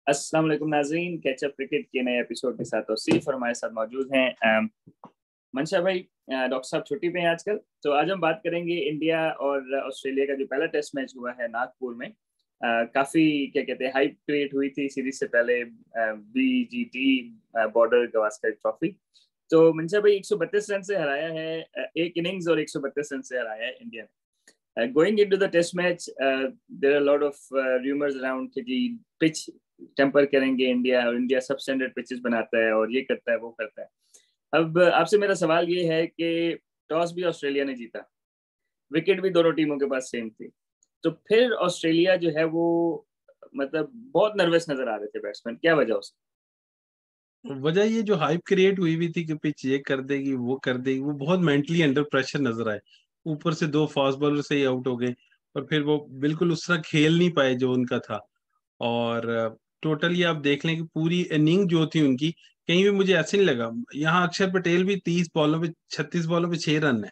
अस्सलाम वालेकुम नाज़रीन, कैचअप क्रिकेट के नए एपिसोड के साथ तौसीफ और हमारे साथ मौजूद हैं मंशा भाई। डॉक्टर साहब छुट्टी पे हैं आजकल, तो आज हम बात करेंगे इंडिया और ऑस्ट्रेलिया का जो पहला टेस्ट मैच हुआ है नागपुर में। काफी क्या कहते हैं हाइप क्रिएट हुई थी सीरीज से पहले। BGT border Gavaskar trophy. तो मंशा भाई 132 रन से हराया है, एक इनिंग्स और 132 रन से हराया है इंडिया ने। Going into the test match, there are a lot of rumors around कि पिच टेम्पर करेंगे इंडिया, और इंडिया सब स्टैंडर्ड पिचेस बनाता है और ये करता है वो करता है। अब आपसे मेरा सवाल ये है कि टॉस भी ऑस्ट्रेलिया ने जीता, विकेट भी दोनों टीमों के पास सेम थी, तो फिर ऑस्ट्रेलिया जो है वो मतलब बहुत नर्वस नजर आ रहे थे बैट्समैन, क्या वजह हो सकती? वजह ये जो हाइप क्रिएट हुई भी थी कि पिच ये कर देगी वो कर देगी, वो बहुत मेंटली अंडर प्रेशर नजर आए। ऊपर से दो फास्ट बॉलर से ही आउट हो गए और फिर वो बिल्कुल उस तरह खेल नहीं पाए जो उनका था। और टोटली आप देख लें कि पूरी इनिंग जो थी उनकी, कहीं भी मुझे ऐसे नहीं लगा। यहाँ अक्षर पटेल भी 30 बॉलों पे 36 बॉलों पे 6 रन है,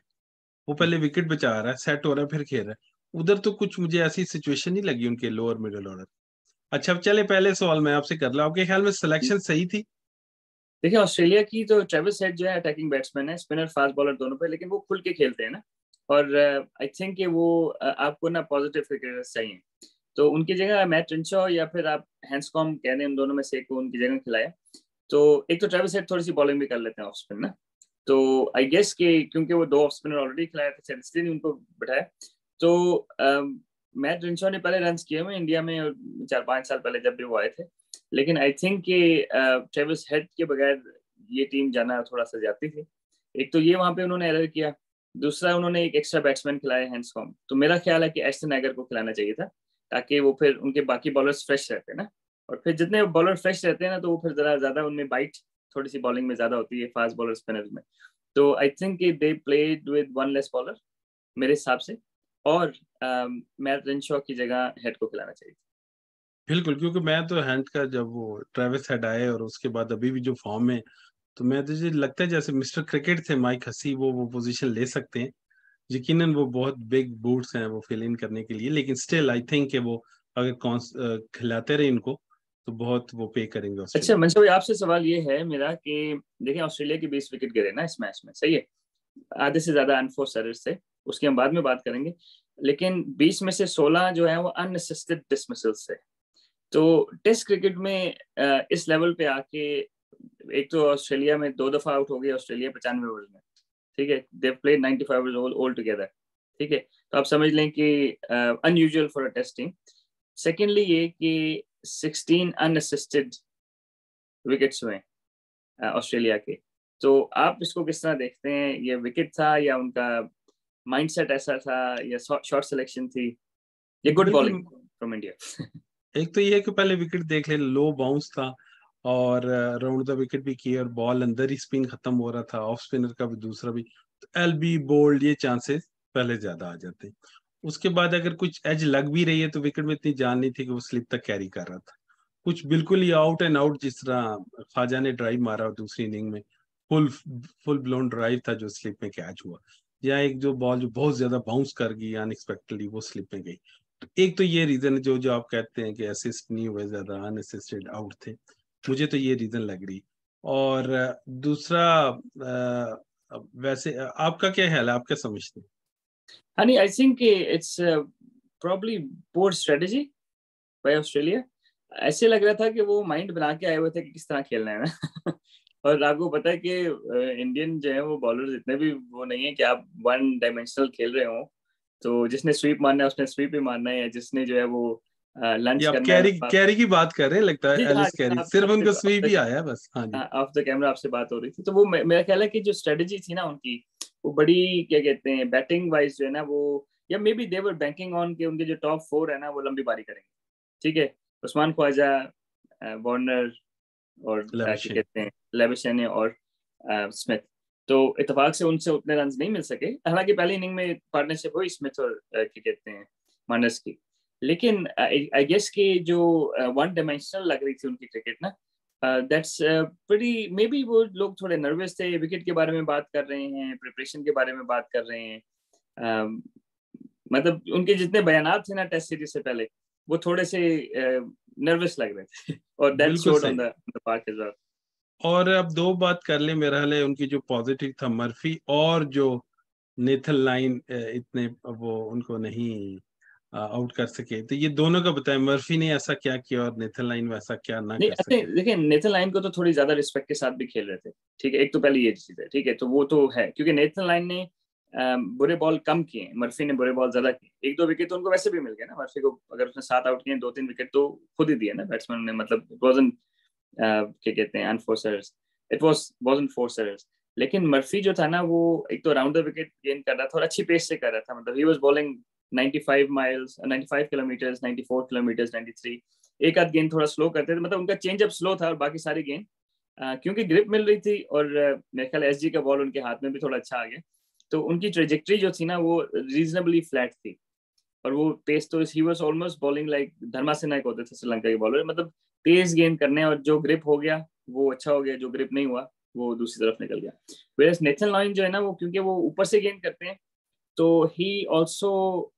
वो पहले विकेट बचा रहा है, सेट हो रहा है, फिर खेल रहा है। उधर तो कुछ मुझे ऐसी सिचुएशन नहीं लगी उनके लोअर मिडिल ऑर्डर। अच्छा, अब चले पहले सवाल मैं आपसे कर रहा, आपके ख्याल में सिलेक्शन सही थी? देखिए ऑस्ट्रेलिया की तो ट्रेविस हेड जो है अटैकिंग बैट्समैन है, स्पिनर फास्ट बॉलर दोनों पे, लेकिन वो खुल के खेलते हैं ना। और आई थिंक कि वो आपको ना पॉजिटिव क्रिकेटर्स चाहिए, तो उनकी जगह मैट रिंचो या फिर आप हैंड्सकॉम्ब कह दें, उन दोनों में से एक को उनकी जगह खिलाया। तो एक तो ट्रेविस हेड थोड़ी सी बॉलिंग भी कर लेते हैं ऑफ स्पिन ना, तो आई गेस कि क्योंकि वो दो ऑफ स्पिनर ऑलरेडी खिलाया था शायद इसलिए उनको बैठाया। तो मैट रिंचो ने पहले रन किए हुए इंडिया में 4-5 साल पहले जब भी वो आए थे, लेकिन आई थिंक कि ट्रेविस हेड के बगैर ये टीम जाना थोड़ा सा जाती थी। एक तो ये वहां पे उन्होंने एरर किया, दूसरा उन्होंने एक एक्स्ट्रा बैट्समैन खिलाया हैंड्सकॉम्ब। तो मेरा ख्याल है कि एस्टन एगर को खिलाना चाहिए था, ताकि वो फिर उनके बाकी बॉलर्स फ्रेश रहते हैं ना। और फिर जितने बॉलर फ्रेश रहते हैं ना, तो वो फिर जरा ज्यादा उनमें बाइट थोड़ी सी बॉलिंग में ज्यादा होती है फास्ट बॉलर स्पिनर्स में। तो I think they played with one less bowler मेरे हिसाब से, और मैट रेनशॉ की जगह हेड को खिलाना चाहिए। बिल्कुल, क्योंकि मैं तो हैंड का जब वो ट्रेविस हेड आए और उसके बाद अभी भी जो फॉर्म में, तो मैं तो मुझे लगता है जैसे मिस्टर क्रिकेट थे माइक हसी, वो पोजीशन ले सकते हैं। यकीनन वो बहुत बिग बूट्स हैं वो फिल इन करने के लिए, लेकिन स्टिल आई थिंक कि वो अगर खिलाते रहे इनको तो बहुत वो पे करेंगे अच्छा ऑस्ट्रेलिया। मनसूर भाई, आपसे सवाल ये है मेरा कि देखिए ऑस्ट्रेलिया की 20 विकेट गिरे ना इस मैच में, सही है, आधे से ज्यादा अनफोर्स एरर्स थे, उसकी हम बाद में बात करेंगे। लेकिन 20 में से 16 जो है वो अनअसिस्टेड डिसमिसल्स थे। तो टेस्ट क्रिकेट में इस लेवल पे आके, एक तो ऑस्ट्रेलिया में 2 दफा आउट हो गई ऑस्ट्रेलिया 95 ओवर्स में, ठीक है, they played 95 overs all together, ठीक है। तो आप समझ लें कि unusual for a test team. Secondly ये कि 16 अनअसिस्टेड विकेट्स हुए ऑस्ट्रेलिया के। तो आप इसको किस तरह देखते हैं, ये विकेट था या उनका माइंडसेट ऐसा था या शॉर्ट सिलेक्शन थी या गुड बिल्कुल, बॉलिंग फ्रॉम इंडिया? एक तो ये है कि पहले विकेट देख ले, लो बाउंस था और राउंड द विकेट भी किया और बॉल अंदर ही स्पिन खत्म हो रहा था, ऑफ स्पिनर का भी दूसरा भी, तो एलबी बोल्ड ये चांसेस पहले ज्यादा आ जाते। उसके बाद अगर कुछ एज लग भी रही है तो विकेट में इतनी जान नहीं थी कि वो स्लिप तक कैरी कर रहा था। कुछ बिल्कुल ही आउट एंड आउट, जिस तरह ख्वाजा ने ड्राइव मारा दूसरी इनिंग में, फुल फुल ब्लोन ड्राइव था जो स्लिप में कैच हुआ, या एक जो बॉल जो बहुत ज्यादा बाउंस कर गई अनएक्सपेक्टेडली वो स्लिप में गई। तो एक तो ये रीजन है जो जो आप कहते हैं कि असिस्ट नहीं हुए, ज्यादा अनअसिस्टेड आउट थे, मुझे तो ये रीजन लग रही। और दूसरा वैसे आपका क्या ख्याल है, आप क्या समझते हैं? हाँ नहीं, I think it's probably poor strategy by Australia. ऐसे लग रहा था कि वो माइंड बना के आए हुए थे कि किस तरह खेलना है ना। और आपको पता है कि इंडियन जो है वो बॉलर्स इतने भी वो नहीं है कि आप वन डायमेंशनल खेल रहे हो। तो जिसने स्वीप मारना है उसने स्वीप ही मारना है, या जिसने जो है वो ये लंच आप करना है कैरी वो कैरी की बात कर रहे हैं, लगता है जी हाँ एलिस कैरी, आप सिर्फ आपसे उनको स्वीप ही आया है बस। हाँ जी। ऑफ द कैमरा आपसे बात हो रही थी, तो वो मेरा ख्याल है कि जो स्ट्रेटेजी थी ना उनकी, वो बड़ी क्या कहते हैं बैटिंग वाइज जो है ना वो, या maybe they're banking on के उनके जो टॉप 4 है ना वो लंबी पारी करेंगे, ठीक है। उस्मान ख्वाजा, वार्नर, और क्या लेविशन। कहते हैं लेविशन और स्मिथ। तो इतफाक से उनसे उतने रन नहीं मिल सके, हालांकि पहली इनिंग में पार्टनरशिप हुई स्मिथ और क्या कहते हैं मार्नस की। लेकिन आई गेस कि जो वन डायमेंशनल लग रही थी उनकी क्रिकेट ना, दैट्स प्रीटी, मे बी वो लोग थोड़े नर्वस थे, विकेट के बारे में बात कर रहे हैं, प्रिपरेशन के बारे में बात कर रहे हैं। मतलब उनके जितने बयानात थे ना टेस्ट सीरीज से पहले, वो थोड़े से नर्वस लग रहे थे और दैट बिल्कुल शोड सही। On the park as well. और अब दो बात कर ले, मेरा हाल है उनकी जो पॉजिटिव था मर्फी और जो नेथन लाइन इतने वो उनको नहीं आउट कर सके, तो ये दोनों का बताएं, मर्फी ने ऐसा क्या किया और नेथन लाइन वैसा क्या ना नहीं कर सके। देखिए नेथन लाइन को तो थोड़ी ज्यादा रिस्पेक्ट के साथ भी खेल रहे थे, ठीक है, एक तो पहले ये चीज है, ठीक है, तो वो तो है क्योंकि नेथन लाइन ने बुरे बॉल कम किए, मर्फी ने बुरे बॉल ज्यादा किए, एक दो विकेट तो उनको वैसे भी मिल गए ना, मर्फी को अगर उसने 7 आउट किए 2-3 विकेट तो खुद ही दिए ना बैट्समैन ने, मतलब इट वाजंट क्या कहते हैं अनफोर्सर्स, इट वाजंट फोर्सर्स। लेकिन मर्फी जो था ना वो एक तो राउंड द विकेट गेन कर रहा था और अच्छी पेस से कर रहा था, मतलब he was bowling 95 miles 95 kilometre 94 kilometre 93, एक आध गेंद थोड़ा स्लो करते थे, मतलब उनका चेंज अप स्लो था और बाकी सारी गेंद क्योंकि ग्रिप मिल रही थी और मेरे ख्याल एसजी का बॉल उनके हाथ में भी थोड़ा अच्छा आ गया, तो उनकी ट्रेजेक्ट्री जो थी ना वो रीजनेबली फ्लैट थी और वो पेस तो he was almost bowling like Dharmasena होते थे श्रीलंका के बॉलर, मतलब तेज गेंद करने, और जो ग्रिप हो गया वो अच्छा हो गया, जो ग्रिप नहीं हुआ वो दूसरी तरफ निकल गया। वेयरएस नेथन लाइन जो है ना वो क्योंकि वो ऊपर से गेंद करते हैं तो ही ऑल्सो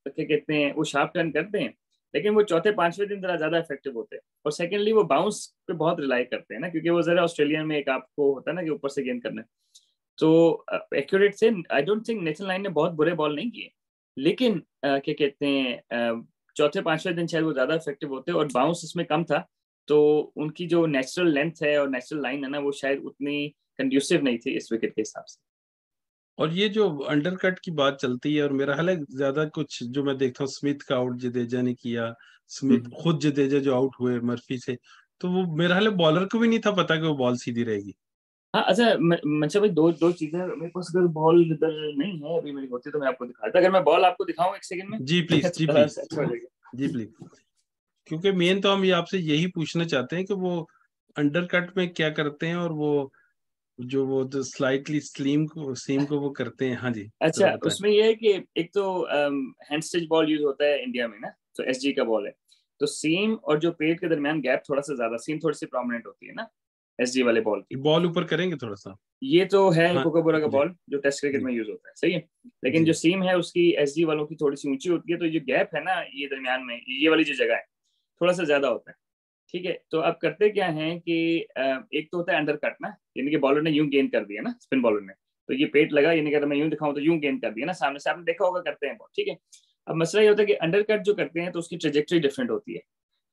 क्या कहते हैं वो शार्प टर्न करते हैं, लेकिन वो चौथे पांचवें दिन जरा ज्यादा इफेक्टिव होते हैं, और सेकेंडली वो बाउंस पे बहुत रिलाई करते हैं ना, क्योंकि वो जरा ऑस्ट्रेलियन में एक आपको होता है ना कि ऊपर से गेंद करना है, तो एक्यूरेट से I don't think Nathan line ने बहुत बुरे बॉल नहीं किए, लेकिन क्या कहते हैं चौथे पांचवें दिन शायद वो ज्यादा इफेक्टिव होते और बाउंस इसमें कम था, तो उनकी जो नेचुरल लेंथ है और नेचुरल लाइन है ना वो शायद उतनी कंड्यूसिव नहीं थी इस विकेट के हिसाब से। और ये जो अंडरकट की बात चलती है, और मेरा हाल है ज्यादा कुछ जो मैं देखता हूँ, स्मिथ का आउट जडेजा ने किया, स्मिथ खुद जडेजा जो आउट हुए मर्फी से, तो वो मेरा हाल है बॉलर को भी नहीं था पता कि वो बॉल सीधी रहेगी। हाँ अच्छा मंशा भाई, दो दो चीजें मेरे पास, अगर बॉल इधर नहीं है अभी मेरी होती तो मैं आपको दिखाता, अगर मैं बॉल आपको दिखाऊं एक सेकंड में जी प्लीज, तो जी ज़रा प्लीज, सा अच्छा हो जाएगा। जी प्लीज। क्योंकि मेन तो हम ये आपसे यही पूछना चाहते हैं कि वो अंडरकट में क्या करते हैं, और वो जो स्लाइटली सीम को वो करते हैं। हाँ जी, जरा अच्छा बताएं। उसमें ये है कि एक तो हैंड स्टिच बॉल यूज होता है इंडिया में ना, तो एसजी का बॉल है, तो सीम और जो पेट के दरमियान गैप थोड़ा सा ज्यादा, सीम थोड़ी सी प्रोमिनेंट होती है ना एसजी वाले बॉल की। बॉल ऊपर करेंगे थोड़ा सा। ये तो है हाँ कोकाबोरा का जी, बॉल जो टेस्ट क्रिकेट जी, में यूज होता है, सही है, लेकिन जो जी। सीम है उसकी एसजी वालों की थोड़ी सी ऊंची होती है, तो ये गैप है ना ये दरमियान में ये वाली जो जगह है थोड़ा सा ज्यादा होता है, ठीक है, तो अब करते क्या है कि एक तो होता है अंडर कट ना, यानी कि बॉलर ने यूं गेंद कर दिया ना, स्पिन बॉलर ने, तो ये पेट लगा, यानी कि अगर मैं यूं दिखाऊं तो यूं गेंद कर दिया ना, सामने से आपने देखा होगा करते हैं बॉल, ठीक है। अब मसला ये होता है कि अंडर कट जो करते हैं तो उसकी ट्रेजेक्ट्री डिफरेंट होती है,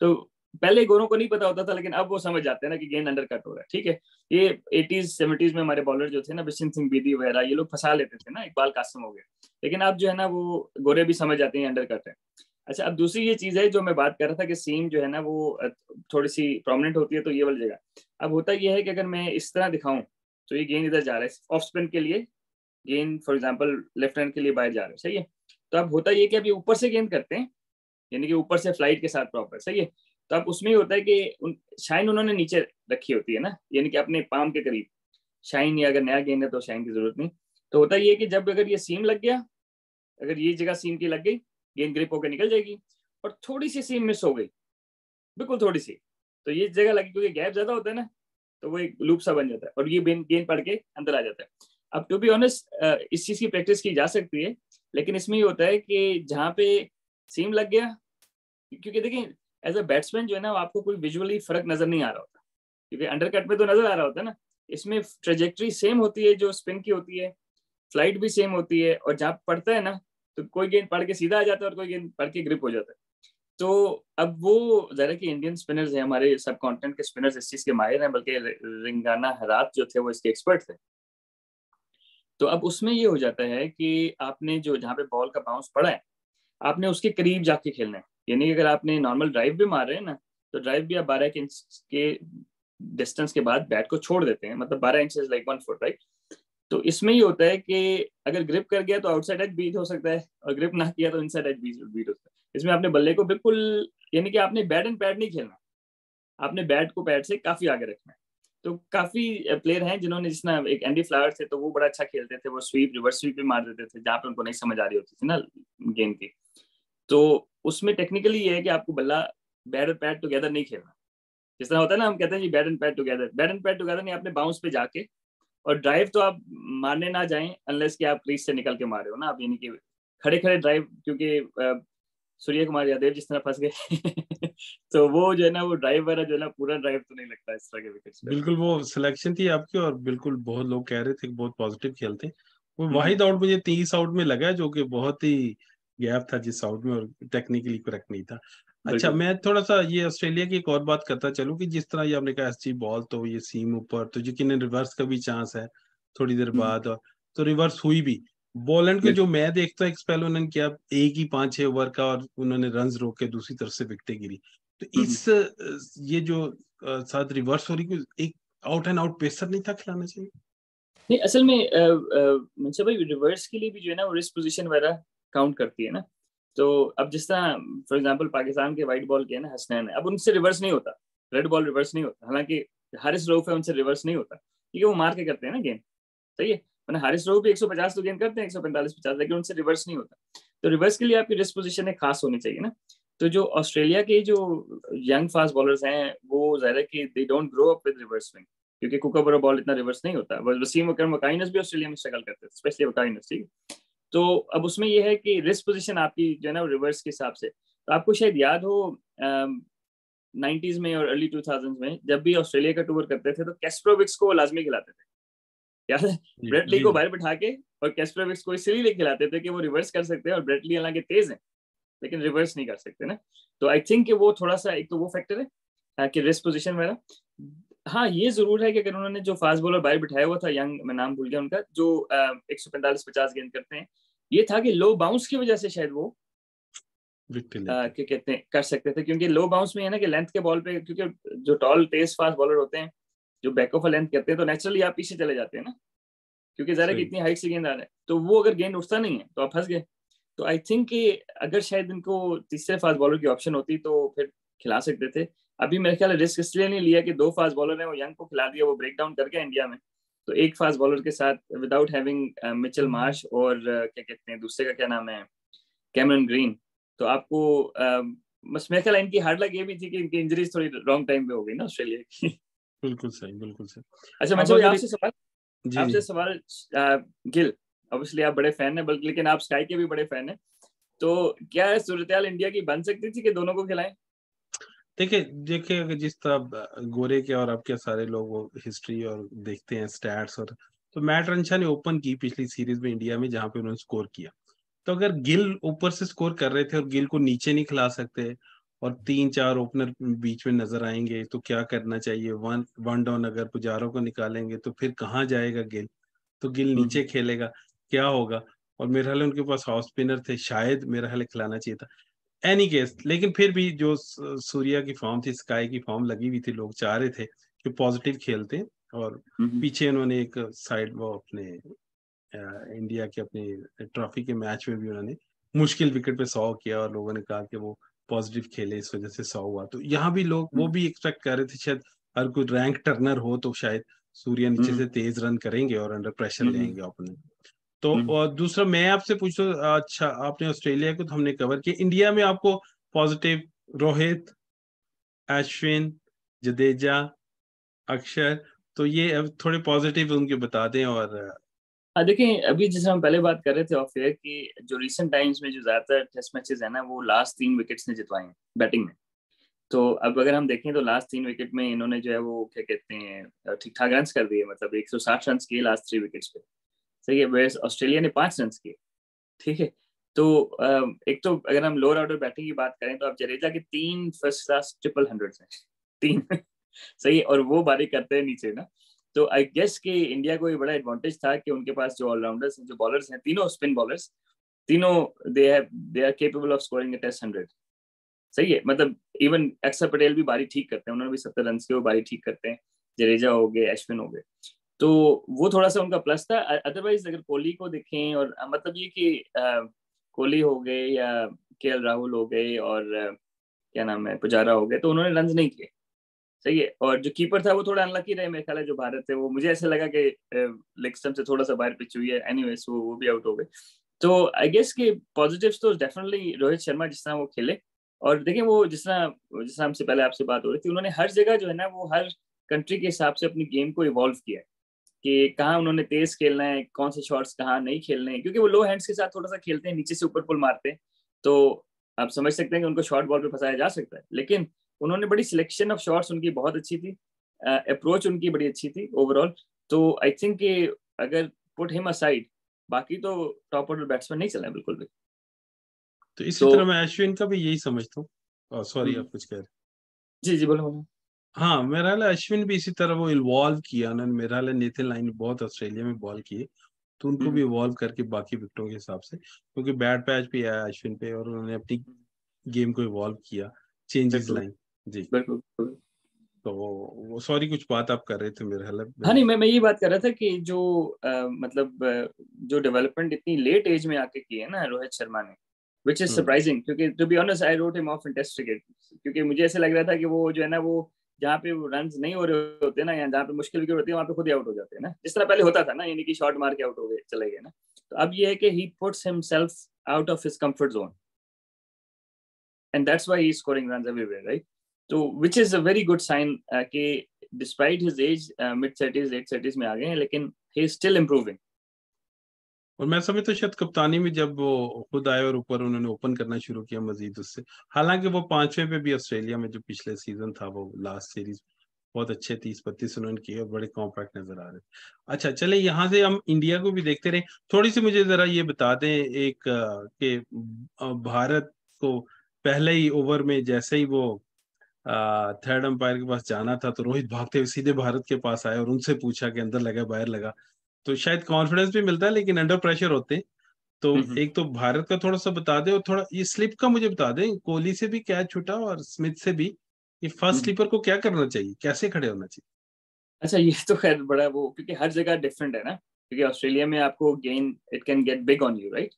तो पहले गोरों को नहीं पता होता था, लेकिन अब वो समझ जाते हैं ना कि गेंद अंडर कट हो रहा है, ठीक है। ये 80s 70s में हमारे बॉलर जो थे ना, बिशन सिंह बेदी वगैरह, ये लोग फंसा लेते थे ना, इकबाल कासिम हो गए, लेकिन अब जो है ना वो गोरे भी समझ जाते हैं अंडर कट है। अच्छा अब दूसरी ये चीज है जो मैं बात कर रहा था कि सीम जो है ना वो थोड़ी सी प्रोमिनेंट होती है, तो ये वाली जगह, अब होता ये है कि अगर मैं इस तरह दिखाऊं तो ये गेंद इधर जा रहा है ऑफ स्पिन के लिए, गेंद फॉर एग्जांपल लेफ्ट हैंड के लिए बाहर जा रहा है, सही है, तो अब होता ये कि अभी ऊपर से गेंद करते हैं, यानी कि ऊपर से फ्लाइट के साथ प्रॉपर, सही है, तो अब उसमें ही होता है कि शाइन उन्होंने नीचे रखी होती है ना, यानी कि अपने पाम के करीब शाइन, या अगर नया गेंद है तो शाइन की जरूरत नहीं, तो होता ये कि जब अगर ये सीम लग गया, अगर ये जगह सीम की लग गई, गेंद ग्रिप होकर निकल जाएगी, और थोड़ी सी सीम मिस हो गई, बिल्कुल थोड़ी सी, तो ये जगह लगी क्योंकि गैप ज्यादा होता है ना, तो वो एक लूप सा बन जाता है और ये गेंद पड़ के अंदर आ जाता है। अब टू बी ऑनेस्ट इस चीज की प्रैक्टिस की जा सकती है, लेकिन इसमें ये होता है कि जहाँ पे सीम लग गया, क्योंकि देखिए एज अ बैट्समैन जो है ना आपको कोई विजुअली फर्क नजर नहीं आ रहा होता, क्योंकि अंडर कट में तो नजर आ रहा होता है ना, इसमें ट्रेजेक्ट्री सेम होती है जो स्पिन की होती है, फ्लाइट भी सेम होती है, और जहाँ पड़ता है ना तो कोई गेंद पड़ के सीधा आ जाता है और कोई गेंद पड़ के ग्रिप हो जाता है, तो अब वो जरा कि इंडियन स्पिनर्स हैं, हमारे सब कॉन्टिनेंट के स्पिनर्स इस चीज के माहिर हैं, बल्कि रिंगाना हरात जो थे वो इसके एक्सपर्ट थे, तो अब उसमें ये हो जाता है कि आपने जो जहाँ पे बॉल का बाउंस पड़ा है आपने उसके करीब जाके खेलना है, यानी कि अगर आपने नॉर्मल ड्राइव भी मार रहे हैं ना, तो ड्राइव भी आप 12 इंच के डिस्टेंस के बाद बैट को छोड़ देते हैं, मतलब 12 इंच लाइक 1 फुट, राइट, तो इसमें ही होता है कि अगर ग्रिप कर गया तो आउटसाइड एज बीट हो सकता है, और ग्रिप ना किया तो इनसाइड एज बीट हो सकता है, इसमें आपने बल्ले को बिल्कुल, यानी कि आपने बैट एंड पैड नहीं खेलना, आपने बैट को पैड से काफी आगे रखना है, तो काफी प्लेयर हैं जिन्होंने, जिसना एक एंडी फ्लावर थे तो वो बड़ा अच्छा खेलते थे, वो स्वीप रिवर्स स्वीप भी मार देते थे जहां पे उनको नहीं समझ आ रही होती थी ना गेम की, तो उसमें टेक्निकली ये है कि आपको बल्ला बैट और पैड टुगेदर नहीं खेलना, जिस तरह होता है ना हम कहते हैं जी bat and pad together, bat and pad together नहीं, आपने बाउंस पे जाके, और ड्राइव तो आप मारने ना जाएं अनलेस कि आप क्रीज से निकल के मारे हो ना, आप यानी कि खड़े खड़े ड्राइव, क्योंकि सूर्य कुमार यादव जिस तरह फंस गए तो वो जो है ना, वो ड्राइव वाला जो है ना, पूरा ड्राइव तो नहीं लगता इस तरह के विकेट्स पे। बिल्कुल वो सिलेक्शन थी आपकी, और बिल्कुल बहुत लोग कह रहे थे कि बहुत पॉजिटिव खेलते हैं। वो हम्म, वाहिद आउट मुझे 30 आउट में लगा जो कि बहुत ही गैप था जिस आउट में, और टेक्निकली करेक्ट नहीं था। अच्छा, बिल्कुल। मैं थोड़ा सा ये ऑस्ट्रेलिया की एक और बात करता चलूं कि जिस तरह ये आपने कहा एसजी बॉल, तो ये सीम ऊपर, तो यकीन रिवर्स का भी चांस है थोड़ी देर हम्म, बाद, और तो रिवर्स हुई भी। बॉलैंड के जो बिल्कुल। मैं देखता हूँ, एक स्पेल उन्होंने किया एक ही 5-6 ओवर का, और उन्होंने रन रोक के दूसरी तरफ से विकेटें गिरी। तो हम्म। इस ये जो साथ रिवर्स हो रही, एक आउट एंड आउट पेसर नहीं था खिलाना चाहिए? नहीं, असल में मनसूर भाई, रिवर्स के लिए भी जो है ना, वो रिस्ट पोजीशन वगैरह काउंट करती है ना। तो अब जिस तरह फॉर एग्जांपल पाकिस्तान के वाइट बॉल के है ना हसनैन है, अब उनसे रिवर्स नहीं होता, रेड बॉल रिवर्स नहीं होता, हालांकि हारिस रऊफ है, उनसे रिवर्स नहीं होता क्योंकि वो मार के करते हैं ना गेंद। सही है, वरना हारिस रऊफ भी 150 तो गेंद करते हैं, 145-50, लेकिन उनसे रिवर्स नहीं होता। तो रिवर्स के लिए आपकी रिस्ट पोजीशन एक खास होनी चाहिए ना। तो जो ऑस्ट्रेलिया के जो यंग फास्ट बॉलर्स हैं, वो ज्यादा कि they don't grow up with reverse swing, क्योंकि कुकाबरा बॉल इतना रिवर्स नहीं होता। वसीम अकरम वकाइनस भी ऑस्ट्रेलिया में स्ट्रगल करते थे, स्पेशली वकाइनस, ठीक है। तो अब उसमें यह है कि रिस्ट पोजीशन आपकी जो है ना रिवर्स के हिसाब से, तो आपको शायद याद हो 90s में और अर्ली 2000s में जब भी ऑस्ट्रेलिया का टूर करते थे, तो कैस्प्रोविक्स को लाजमी खिलाते थे, याद है? जी ब्रेटली जी को जी। बाहर बिठा के और कैस्प्रोविक्स को इसलिए खिलाते थे कि वो रिवर्स कर सकते हैं, और ब्रेटली हालांकि तेज है लेकिन रिवर्स नहीं कर सकते ना। तो आई थिंक वो थोड़ा सा, एक तो वो फैक्टर है कि रिस्ट पोजीशन में ना। हाँ, ये जरूर है कि अगर उन्होंने जो फास्ट बॉलर बाहर बिठाया हुआ था, यंग, मैं नाम भूल गया उनका, जो 145-50 गेंद करते हैं, ये था कि लो बाउंस की वजह से शायद वो विकेट लेते। क्या कहते हैं, कर सकते थे, क्योंकि लो बाउंस में है ना कि लेंथ के बॉल पे, क्योंकि जो टॉल तेज फास्ट बॉलर होते हैं जो बैक ऑफ लेंथ करते हैं, तो नेचुरली आप पीछे चले जाते हैं ना, क्योंकि जरा कि सही। इतनी हाइट से गेंद आ रहा है, तो वो अगर गेंद उठता नहीं है तो आप फंस गए। तो आई थिंक कि अगर शायद इनको तीसरे फास्ट बॉलर की ऑप्शन होती तो फिर खिला सकते थे। अभी मेरे ख्याल रिस्क इसलिए नहीं लिया कि दो फास्ट बॉलर हैं, वो यंग को खिला दिया, वो ब्रेक डाउन करके इंडिया में। तो एक फास्ट बॉलर के साथ विदाउट हैविंग मिचेल मार्श और क्या कहते हैं दूसरे का क्या नाम है, कैमरन ग्रीन। तो आपको बस मेरे ख्याल इनकी हार्ड लक ये भी थी कि इनकी इंजरीज थोड़ी रॉन्ग टाइम पे हो गई ना ऑस्ट्रेलिया की। बिल्कुल सही, बिल्कुल सही। अच्छा अब मंशा भाई, अगर आपसे सवाल, जी जी। आपसे सवाल गिल, ऑब्वियसली आप बड़े फैन हैं, बल्कि लेकिन आप स्काई के भी बड़े फैन हैं। तो क्या है सूरत इंडिया की बन सकती थी कि दोनों को खिलाएं? देखिए देखिए, अगर जिस तरह गोरे के और आपके सारे लोग वो हिस्ट्री और देखते हैं स्टैट्स, और तो मैट रंशा ने ओपन की पिछली सीरीज में इंडिया में, जहां पे उन्होंने स्कोर किया। तो अगर गिल ऊपर से स्कोर कर रहे थे और गिल को नीचे नहीं खिला सकते, और 3-4 ओपनर बीच में नजर आएंगे, तो क्या करना चाहिए? वन वन डाउन अगर पुजारो को निकालेंगे तो फिर कहाँ जाएगा गिल? तो गिल हम्म, नीचे खेलेगा, क्या होगा? और मेरे ख्याल है उनके पास ऑफ स्पिनर थे, शायद मेरा ख्याल है खिलाना चाहिए था। एनी केस, लेकिन फिर भी जो सूर्या की फॉर्म थी, स्काई की फॉर्म लगी हुई थी, लोग चाह रहे थे कि पॉजिटिव खेलते। और हम्म, पीछे उन्होंने एक साइड, वो अपने इंडिया के अपनी ट्रॉफी के मैच में भी उन्होंने मुश्किल विकेट पे 100 किया, और लोगों ने कहा कि वो पॉजिटिव खेले, इस वजह से 100 हुआ। तो यहाँ भी लोग वो हम्म, भी एक्सपेक्ट कर रहे थे शायद, हर कोई रैंक टर्नर हो तो शायद सूर्या नीचे हम्म, से तेज रन करेंगे और अंडर प्रेशर हम्म, लेंगे ओपोनेंट। तो हम्म। और दूसरा मैं आपसे पूछता हूँ, अच्छा आपने ऑस्ट्रेलिया को तो हमने कवर किया, इंडिया में आपको पॉजिटिव रोहित, अश्विन, जडेजा, अक्षर, तो ये अब थोड़े पॉजिटिव उनके बता दें। और हाँ देखिए, अभी जैसे हम पहले बात कर रहे थे ऑफ एयर की, जो रिसेंट टाइम्स में जो ज्यादातर टेस्ट मैचेस है ना, वो लास्ट 3 विकेट्स ने जितवाए हैं बैटिंग में। तो अब अगर हम देखें तो लास्ट 3 विकेट में इन्होंने जो है वो क्या कहते हैं ठीक ठाक रन कर दिए, मतलब 160 रन किए लास्ट 3 विकेट्स पे। सही है, वेस्ट ऑस्ट्रेलिया ने 5 रन किए, ठीक है। तो एक तो अगर हम लोअर ऑर्डर बैटिंग की बात करें, तो अब जडेजा के 3 फर्स्ट क्लास ट्रिपल हंड्रेड्स हैं, 3। सही है, और वो बारी करते हैं नीचे ना। तो आई गेस कि इंडिया को ये बड़ा एडवांटेज था कि उनके पास जो ऑलराउंडर्स हैं, जो बॉलर्स हैं, तीनों स्पिन बॉलर्स, तीनों they are capable of scoring a test 100। सही है, मतलब इवन अक्षर पटेल भी बारी ठीक करते हैं, उन्होंने भी 70 रन के वो बारी ठीक करते हैं। जडेजा हो गए, अश्विन हो गए। तो वो थोड़ा सा उनका प्लस था। अदरवाइज अगर कोहली को देखें, और मतलब ये कि कोहली हो गए या केएल राहुल हो गए और क्या नाम है, पुजारा हो गए, तो उन्होंने रन नहीं किए। सही है, और जो कीपर था वो थोड़ा अनलकी रहे मेरे ख्याल है, जो भारत है वो, मुझे ऐसा लगा कि लेग स्टंप से थोड़ा सा बाहर पिच हुई है, एनीवेज वो भी आउट हो गए। तो आई गेस कि पॉजिटिव्स तो डेफिनेटली रोहित शर्मा जिस तरह वो खेले, और देखिए वो जिस तरह हमसे पहले आपसे बात हो रही थी, उन्होंने हर जगह जो है ना, वो हर कंट्री के हिसाब से अपनी गेम को इवॉल्व किया है कि कहाँ उन्होंने तेज खेलना है, कौन से शॉट्स कहाँ नहीं खेलने हैं, क्योंकि वो लो हैंड्स के साथ थोड़ा सा खेलते हैं, नीचे से ऊपर पुल मारते हैं। तो आप समझ सकते हैं कि उनको शॉर्ट बॉल पे फंसाया जा सकता है, लेकिन उन्होंने बड़ी सिलेक्शन ऑफ शॉट्स उनकी बहुत अच्छी थी, अप्रोच उनकी बड़ी अच्छी थी ओवरऑल। तो आई थिंक कि अगर पुट हिम असाइड, बाकी तो टॉप ऑर्डर बैट्समैन नहीं चला है बिल्कुल भी। तो इसी तो तरह मैं अश्विन का भी यही समझता हूँ। सॉरी, आप कुछ कह रहे। जी जी बोलो बोलो। हाँ, मेरा ख्याल है अश्विन भी इसी तरह वो इन्वॉल्व किया उन्होंने। मेरा ख्याल है नेथन लाइन बहुत ऑस्ट्रेलिया में बॉल किए, तो उनको भी हम्म, इवॉल्व करके बाकी विकेटों के हिसाब से, क्योंकि बैड पैच भी आया अश्विन पे और उन्होंने अपनी गेम को इवॉल्व किया, चेंजेस बिल्कुल लाइन। जी। बिल्कुल बिल्कुल। तो वो सॉरी, कुछ बात आप कर रहे थे मेरे ख्याल हाँ है। नहीं, मैं यही बात कर रहा था कि जो मतलब जो डेवलपमेंट इतनी लेट एज में आके की है ना रोहित शर्मा ने, विच इज हम्म। सरप्राइजिंग, क्योंकि to be honest I wrote him off in test cricket, क्योंकि मुझे ऐसे लग रहा था कि वो जो है ना, वो जहाँ पे रन नहीं हो रहे होते ना, या जहाँ पे मुश्किल विकेट होती है, वहाँ पे खुद ही आउट हो जाते हैं ना, जिस तरह पहले होता था ना, यानी कि शॉट मार के आउट हो गए, चले गए ना। तो अब ये है कि he puts himself out of his comfort zone, and that's why he's scoring runs everywhere, right? So which is a very good sign कि despite his age, mid 30s late 30s में आ गए हैं, लेकिन he is still improving. और मैं समझता हूँ शायद कप्तानी में जब वो खुद आए और ऊपर उन्होंने ओपन करना शुरू किया मजीद उससे, हालांकि वो पांचवें पे भी ऑस्ट्रेलिया में जो पिछले सीजन था वो लास्ट सीरीज बहुत अच्छे 30-32 रन किए और बड़े कॉम्पैक्ट नजर आ रहे थे। अच्छा, चले यहाँ से हम इंडिया को भी देखते रहे। थोड़ी सी मुझे जरा ये बता दें एक कि भारत को पहले ही ओवर में जैसे ही वो थर्ड अंपायर के पास जाना था, तो रोहित भागते हुए सीधे भारत के पास आए और उनसे पूछा कि अंदर लगा बाहर लगा। तो शायद कॉन्फिडेंस भी मिलता है, लेकिन अंडर प्रेशर होते हैं। तो हम्म एक तो भारत का थोड़ा सा बता दें और थोड़ा ये स्लिप का मुझे बता दें, कोहली से भी कैच छूटा और स्मिथ से भी। ये फर्स्ट हम्म। स्लीपर को क्या करना चाहिए, कैसे खड़े होना चाहिए? अच्छा, ये तो खैर बड़ा वो, क्योंकि हर जगह डिफरेंट है ना, क्योंकि ऑस्ट्रेलिया में आपको गेंद it can get big on you, right?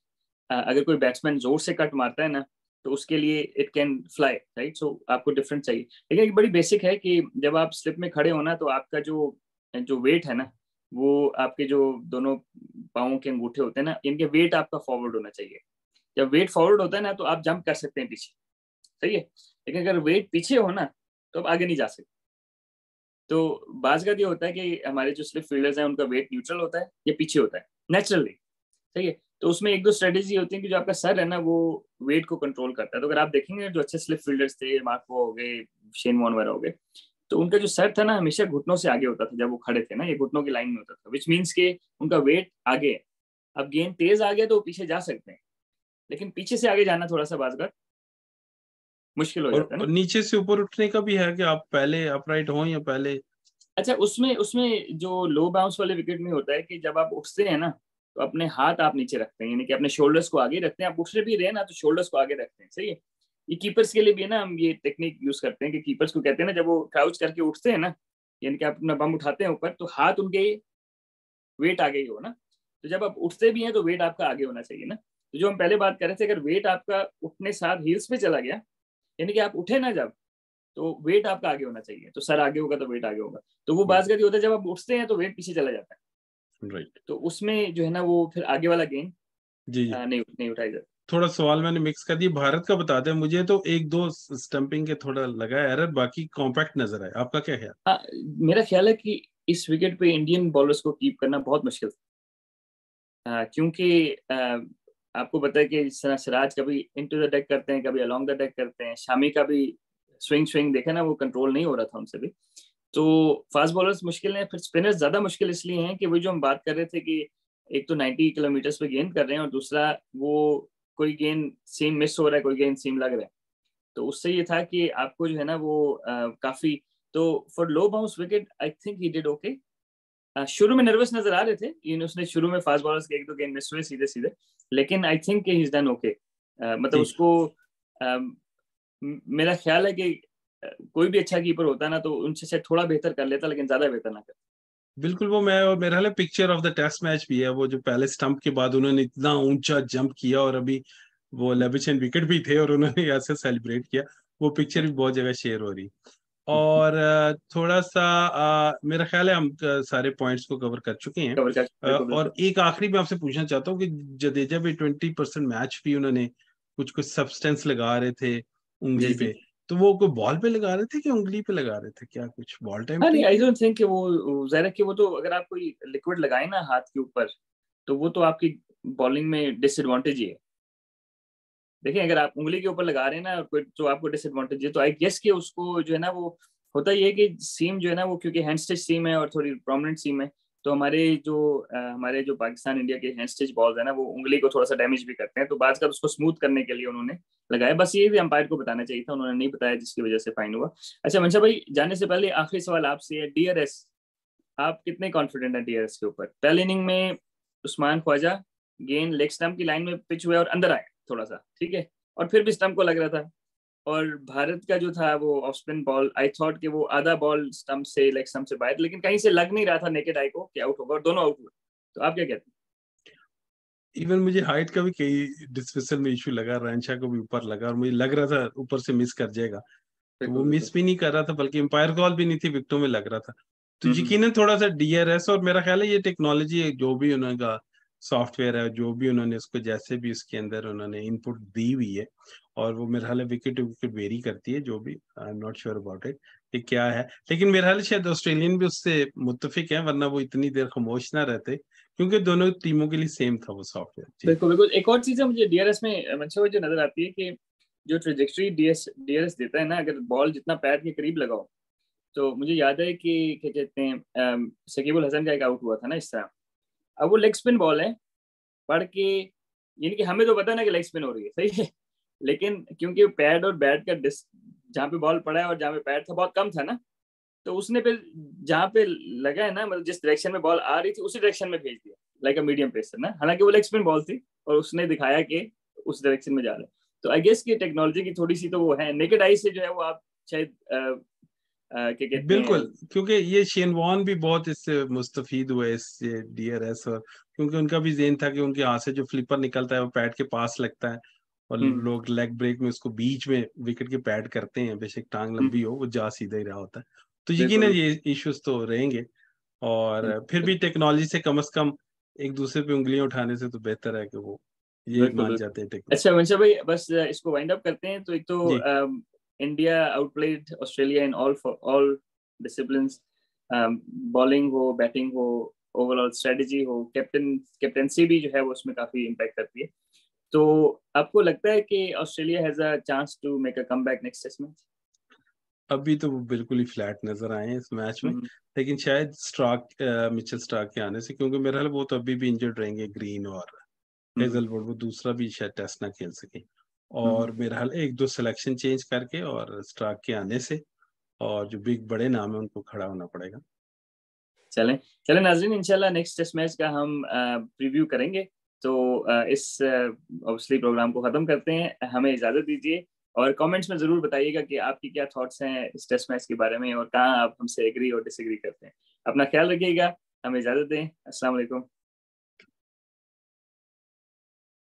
अगर कोई बैट्समैन जोर से कट मारता है ना, तो उसके लिए इट कैन फ्लाई, राइट? सो आपको डिफरेंट चाहिए, लेकिन एक बड़ी बेसिक है कि जब आप स्लिप में खड़े हो ना, तो आपका जो जो वेट है ना, वो आपके जो दोनों पाँवों के अंगूठे होते हैं ना, इनके वेट आपका फॉरवर्ड होना चाहिए। जब वेट फॉरवर्ड होता है ना, तो आप जंप कर सकते हैं पीछे, सही है। लेकिन अगर वेट पीछे हो ना, तो आप आगे नहीं जा सकते। तो बाज का ये होता है कि हमारे जो स्लिप फील्डर्स हैं, उनका वेट न्यूट्रल होता है या पीछे होता है नेचुरली, सही है। तो उसमें एक दो स्ट्रेटेजी होती है कि जो आपका सर है ना, वो वेट को कंट्रोल करता है। तो अगर आप देखेंगे जो अच्छे स्लिप फील्डर्स थे, मार्को हो गए, शेन वॉन वगैरह हो गए, तो उनका जो सर था ना, हमेशा घुटनों से आगे होता था जब वो खड़े थे ना, ये घुटनों की लाइन में होता था, विच मीन्स के उनका वेट आगे है। अब गेंद तेज आ गया तो वो पीछे जा सकते हैं, लेकिन पीछे से आगे जाना थोड़ा सा बार मुश्किल हो जाता है और ना। नीचे से ऊपर उठने का भी है कि आप पहले अपराइट हो या पहले? अच्छा, उसमें उसमें जो लो बाउंस वाले विकेट में होता है कि जब आप उठते हैं ना, तो अपने हाथ आप नीचे रखते हैं, यानी कि अपने शोल्डर्स को आगे रखते हैं। आप उठ रहे भी रहे ना, तो शोल्डर्स को आगे रखते हैं, सही है। ये कीपर्स के लिए भी है ना, हम ये टेक्निक यूज करते हैं कि कीपर्स को कहते हैं ना, जब वो क्राउच करके उठते हैं ना, यानी कि आप अपना बम उठाते हैं ऊपर, तो हाथ उनके वेट आगे ही हो ना। तो जब आप उठते भी हैं तो वेट आपका आगे होना चाहिए ना। तो जो हम पहले बात कर रहे थे, अगर वेट आपका उठने साथ हील्स पे चला गया, यानी कि आप उठे ना जब, तो वेट आपका आगे होना चाहिए। तो सर आगे होगा तो वेट आगे होगा। तो वो बात करती होता है, जब आप उठते हैं तो वेट पीछे चला जाता है, राइट। तो उसमें जो है ना, वो फिर आगे वाला गेंद जी जी। नहीं उठाई जाती। थोड़ा सवाल मैंने मिक्स कर दिया। भारत का बता दें, मुझे तो एक दो स्टंपिंग के थोड़ा लगा एरर, बाकी कॉम्पैक्ट नजर आए। आपका क्या ख्याल? हाँ, मेरा ख्याल है कि इस विकेट पे इंडियन बॉलर्स को कीप करना बहुत मुश्किल था, क्योंकि आपको पता है कि जिस तरह सिराज कभी इनटू द डेक करते हैं, कभी अलोंग द डेक करते हैं, शामी का भी स्विंग स्विंग देखा ना, वो कंट्रोल नहीं हो रहा था उनसे भी। तो फास्ट बॉलर्स मुश्किल है, फिर स्पिनर्स ज्यादा मुश्किल इसलिए हैं कि वही जो हम बात कर रहे थे कि एक तो 90 किलोमीटर पे गेंद कर रहे हैं, और दूसरा वो कोई गेंद सीम मिस हो रहा है, कोई गेंद सीम लग रहा है। तो उससे ये था कि आपको जो है ना वो काफी, तो for low bounce wicket I think he did okay. शुरू में नर्वस नजर आ रहे थे, उसने शुरू में फास्ट बॉलर्स के एक दो गेंद मिस हुए सीधे सीधे, लेकिन I think he is done okay. मतलब जी, उसको मेरा ख्याल है कि कोई भी अच्छा कीपर होता ना, तो उनसे से थोड़ा बेहतर कर लेता, लेकिन ज्यादा बेहतर ना कर। बिल्कुल। वो मैं और मेरा ख्याल है picture of the test match भी है, वो जो पहले स्टंप के बाद उन्होंने इतना ऊंचा जंप किया और अभी वो लेविशन विकेट भी थे और उन्होंने ऐसे सेलिब्रेट किया। वो पिक्चर भी बहुत जगह शेयर हो रही। और थोड़ा सा मेरा ख्याल है हम सारे पॉइंट्स को कवर कर चुके हैं। कवर कर, बिल्कुल और बिल्कुल। एक आखिरी मैं आपसे पूछना चाहता हूँ कि जडेजा भी 20% मैच भी उन्होंने कुछ कुछ सब्सटेंस लगा रहे थे जी उंगली जी। पे। तो वो कोई बॉल पे लगा रहे थे कि उंगली पे लगा रहे थे, क्या कुछ बॉल टाइम हाँ पे नहीं, ही आई किया? डोंट थिंक कि वो जाहिर है कि वो तो, अगर आप कोई लिक्विड लगाए ना हाथ के ऊपर, तो वो तो आपकी बॉलिंग में डिसएडवांटेज ही है। देखिए अगर आप उंगली के ऊपर लगा रहे हैं ना कोई जो आपको डिसएडवांटेज है, तो आई गेस कि उसको जो है ना वो होता ही है कि सीम जो है ना वो क्योंकि हैंड स्टिच सीम है और थोड़ी प्रोमिनेंट सीम है, तो हमारे जो पाकिस्तान इंडिया के हैंड स्टिच बॉल्स है ना वो उंगली को थोड़ा सा डैमेज भी करते हैं, तो बाद का उसको स्मूथ करने के लिए उन्होंने लगाया। बस ये भी अंपायर को बताना चाहिए था, उन्होंने नहीं बताया जिसकी वजह से फाइन हुआ। अच्छा मंशा भाई, जाने से पहले आखिरी सवाल आपसे है, डीआरएस आप कितने कॉन्फिडेंट हैं डीआरएस के ऊपर? पहले इनिंग में उस्मान ख्वाजा गेंद लेग स्टंप की लाइन में पिच हुए और अंदर आए थोड़ा सा, ठीक है, और फिर भी स्टंप को लग रहा था, और भारत का जो था वो off spin ball, I thought कि वो आधा बॉल स्टंप से लेग स्टंप से बाहर, लेकिन कहीं से लग नहीं रहा था नेकेड आई को कि आउट होगा, और दोनों आउट हुए। तो आप क्या कहते हैं? इवन मुझे हाइट का भी कई डिस्कशन में इशू लगा, रैंशा को भी ऊपर लगा और मुझे लग रहा था ऊपर से मिस कर जाएगा, तो वो बिल्कुल बिल्कुल। मिस भी नहीं कर रहा था, बल्कि एम्पायर कॉल भी नहीं थी, विकेटों में लग रहा था। तो हम्म। यकीनन थोड़ा सा डीआरएस, और मेरा ख्याल है ये टेक्नोलॉजी जो भी उन्होंने सॉफ्टवेयर है, जो भी उन्होंने उसको जैसे भी उसके अंदर उन्होंने इनपुट दी हुई है, और वो मेरे ख्याल है विकेट टू विकेट वेरी करती है, जो भी I am not sure about it कि क्या है, लेकिन मेरे ख्याल है शायद ऑस्ट्रेलियन भी उससे मुत्तफिक है, वरना वो इतनी देर खामोश ना रहते, क्योंकि दोनों टीमों के लिए सेम था वो सॉफ्टवेयर। जी बिल्कुल बिल्कुल। एक और चीज है मुझे डीआरएस में मंशा भाई जो नजर आती है कि जो ट्रेजेक्टरी डीआरएस देता है ना, अगर बॉल जितना पैड के करीब लगाओ, तो मुझे याद है कि क्या कहते हैं शकीबुल हसन का एक आउट हुआ था ना इस तरह। अब वो लेग स्पिन बॉल है, पढ़ के यानी कि हमें तो पता ना कि लेग स्पिन हो रही है, सही है, लेकिन क्योंकि पैड और बैट का डिस जहाँ पे बॉल पड़ा है और जहाँ पे पैड था बहुत कम था ना, तो उसने फिर जहाँ पे लगा है ना, मतलब जिस डायरेक्शन में बॉल आ रही थी उसी डायरेक्शन में भेज दिया, लाइक अ मीडियम पेसर ना, हालांकि वो लेग स्पिन बॉल थी और उसने दिखाया कि उस डायरेक्शन में जा रहा है। तो आई गेस की टेक्नोलॉजी की थोड़ी सी तो वो है, नेकेड आई से जो है वो आप शायद क्या कहते हैं। बिल्कुल, क्योंकि ये शेन वॉन भी बहुत इससे मुस्तफीद हुए इससे डीआरएस, और क्योंकि उनका भी जेन था कि उनके हाथ से जो फ्लिपर निकलता है वो पैड के पास लगता है, और हम्म लोग लेग ब्रेक में उसको बीच में विकेट के पैड करते हैं, बेशक टांग लंबी हम्म। हो वो जा सीधा ही रहा होता है। तो बिल्कुल यकीनन ये इश्यूज तो रहेंगे, और फिर बिल्कुल भी टेक्नोलॉजी से कम एक दूसरे पे उंगलियां उठाने से तो बेहतर है कि वो यही बिल्कुल मान बिल्कुल। जाते हैं टेक्नोलॉजी। अच्छा वंशा भाई, बस इसको वाइंड अप करते हैं। तो एक तो जी, India outplayed Australia in all disciplines, bowling हो, बैटिंग हो, ओवरऑल स्ट्रेटजी हो, कैप्टनसी भी जो है वो उसमें काफी इम्पैक्ट करती है। तो आपको लगता है कि Australia has a chance to make a comeback next test match? अभी तो वो बिल्कुल ही फ्लैट नजर आए हैं इस मैच में, हम्म लेकिन शायद मिचेल स्टार्क के आने से, क्योंकि मेरा ख्याल वो तो अभी भी इंजर्ड रहेंगे, ग्रीन और हम्म हेजलवुड, वो दूसरा भी शायद टेस्ट ना खेल सके, हम्म। और मेरा ख्याल एक दो सिलेक्शन चेंज करके और स्टार्क के आने से, और जो बिग बड़े नाम है उनको खड़ा होना पड़ेगा। चलें चलें नाजरीन, इंशाल्लाह नेक्स्ट टेस्ट मैच का हम प्रीव्यू करेंगे। तो इस ऑब्वियसली प्रोग्राम को ख़त्म करते हैं, हमें इजाज़त दीजिए, और कमेंट्स में ज़रूर बताइएगा कि आपकी क्या थॉट्स हैं इस टेस्ट मैच के बारे में, और कहाँ आप हमसे एग्री और डिसएग्री करते हैं। अपना ख्याल रखिएगा, हमें इजाज़त दें, अस्सलाम वालेकुम।